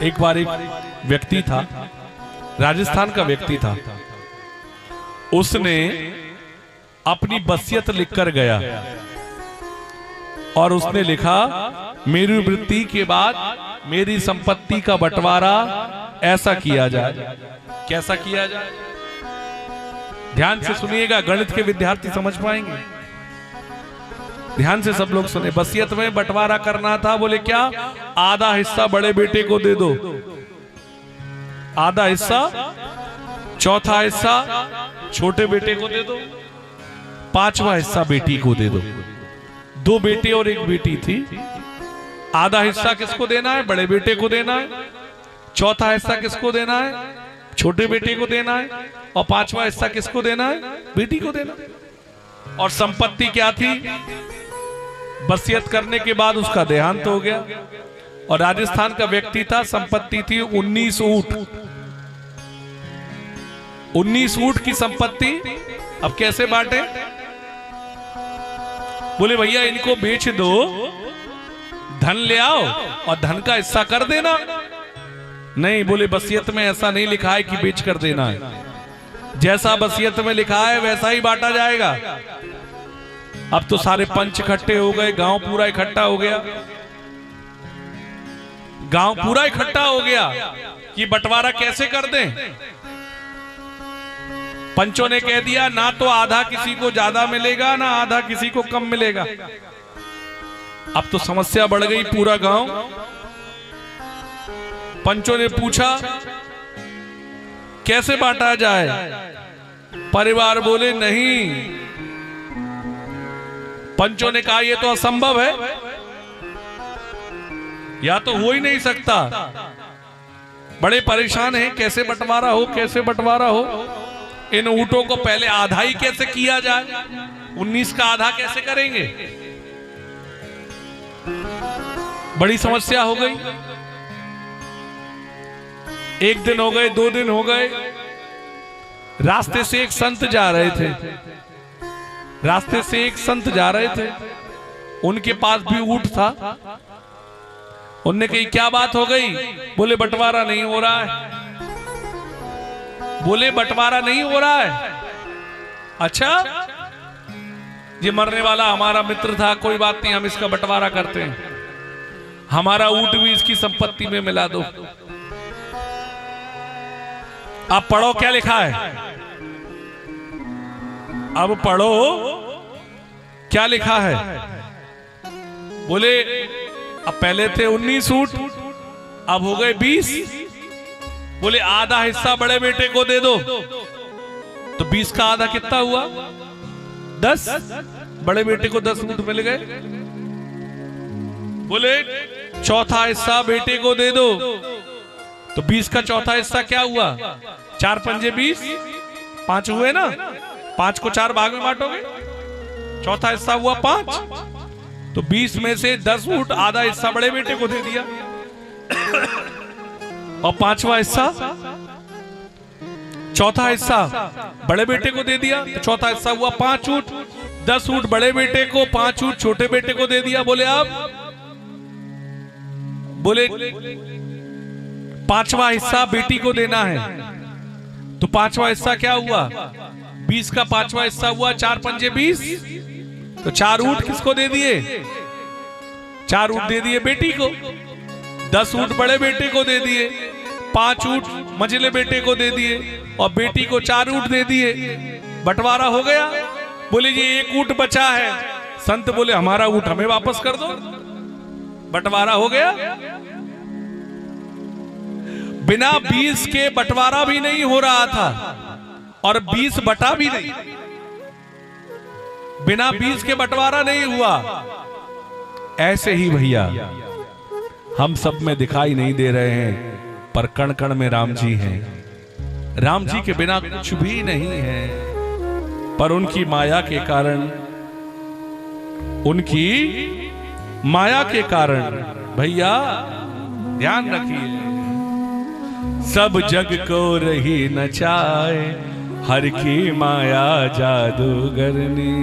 एक बार एक व्यक्ति था, राजस्थान का व्यक्ति था। उसने अपनी वसीयत लिखकर गया और उसने लिखा, मेरी मृत्यु के बाद मेरी संपत्ति का बंटवारा ऐसा किया जाए। कैसा किया जाए? ध्यान से सुनिएगा, गणित के विद्यार्थी समझ पाएंगे। ध्यान से सब लोग सुने। वसीयत में बंटवारा करना था। बोले क्या? आधा हिस्सा बड़े बेटे को दे दो, आधा हिस्सा, चौथा हिस्सा छोटे बेटे को दे दो, पांचवा हिस्सा बेटी को दे दो। दो बेटे और एक बेटी थी। आधा हिस्सा किसको देना है? बड़े बेटे को देना है। चौथा हिस्सा किसको देना है? छोटे बेटे को देना है। और पांचवा हिस्सा किसको देना है? बेटी को देना है। और संपत्ति क्या थी? वसीयत करने के बाद उसका देहांत हो गया और राजस्थान का व्यक्ति था। संपत्ति थी 19 ऊंट। 19 ऊंट की संपत्ति। अब कैसे बांटे? बोले भैया इनको बेच दो, धन ले आओ और धन का हिस्सा कर देना। नहीं, बोले वसीयत में ऐसा नहीं लिखा है कि बेच कर देना है। जैसा वसीयत में लिखा है वैसा ही बांटा जाएगा। अब तो सारे पंच इकट्ठे हो गए, गांव पूरा इकट्ठा हो गया। गांव पूरा इकट्ठा हो गया कि बंटवारा कैसे कर दें। पंचों ने कह दिया, ना तो आधा किसी को ज्यादा मिलेगा, ना आधा किसी को कम मिलेगा। अब तो समस्या बढ़ गई। पूरा गांव, पंचों ने पूछा कैसे बांटा जाए। परिवार बोले नहीं। पंचों ने कहा यह तो असंभव है, या तो हो ही नहीं सकता। बड़े परेशान हैं, कैसे बंटवारा हो, कैसे बंटवारा हो। इन ऊंटों को पहले आधा ही कैसे किया जाए? 19 का आधा कैसे करेंगे? बड़ी समस्या हो गई। एक दिन हो गए, 2 दिन हो गए। रास्ते से एक संत जा रहे थे। रास्ते से एक संत जा रहे थे, उनके पास भी ऊंट था। उनने कही क्या बात हो गई? बोले बंटवारा नहीं हो रहा है। बोले बंटवारा नहीं हो रहा है? अच्छा, ये मरने वाला हमारा मित्र था, कोई बात नहीं, हम इसका बंटवारा करते हैं। हमारा ऊंट भी इसकी संपत्ति में मिला दो। आप पढ़ो क्या लिखा है। अब पढ़ो क्या लिखा है। बोले अब पहले थे 19 ऊंट, अब हो गए 20। बोले आधा हिस्सा बड़े बेटे को दे दो। तो 20 का आधा कितना हुआ? 10। बड़े बेटे को 10 ऊंट मिल गए। बोले चौथा हिस्सा बेटे को दे दो। तो 20 का चौथा हिस्सा क्या हुआ? 4 पंजे 20, 5 हुए ना। 5 को 4 भाग में बांटोगे, चौथा हिस्सा हुआ 5। तो 20 में से 10 ऊंट, आधा हिस्सा बड़े बेटे को दे दिया और पांचवा हिस्सा, चौथा हिस्सा बड़े बेटे को दे दिया। तो चौथा हिस्सा हुआ 5 ऊंट। 10 ऊंट बड़े बेटे को, 5 ऊंट छोटे बेटे को दे दिया। बोले अब बोले पांचवा हिस्सा बेटी को देना है। तो पांचवा हिस्सा क्या हुआ? 20 का पांचवा हिस्सा हुआ 4 पंजे 20। तो 4 ऊंट किसको दे दिए? 4 ऊंट दे दिए बेटी को। 10 ऊंट बड़े बेटे को दे दिए, 5 ऊंट मझले बेटे को दे दिए और बेटी को 4 ऊंट दे दिए। बंटवारा हो गया। बोले जी 1 ऊंट बचा है। संत बोले हमारा ऊंट हमें वापस कर दो। बंटवारा हो गया। बिना 20 के बंटवारा भी नहीं हो रहा था और 20 बटा भी नहीं। बिना 20 के बंटवारा नहीं हुआ। ऐसे ही भैया हम सब में दिखाई नहीं दे रहे हैं, पर कण कण में राम जी हैं। राम जी के बिना कुछ भी नहीं है, पर उनकी माया के कारण, उनकी माया के कारण भैया ध्यान रखिए, सब जग को रही नचाए, हर की माया जादूगरनी।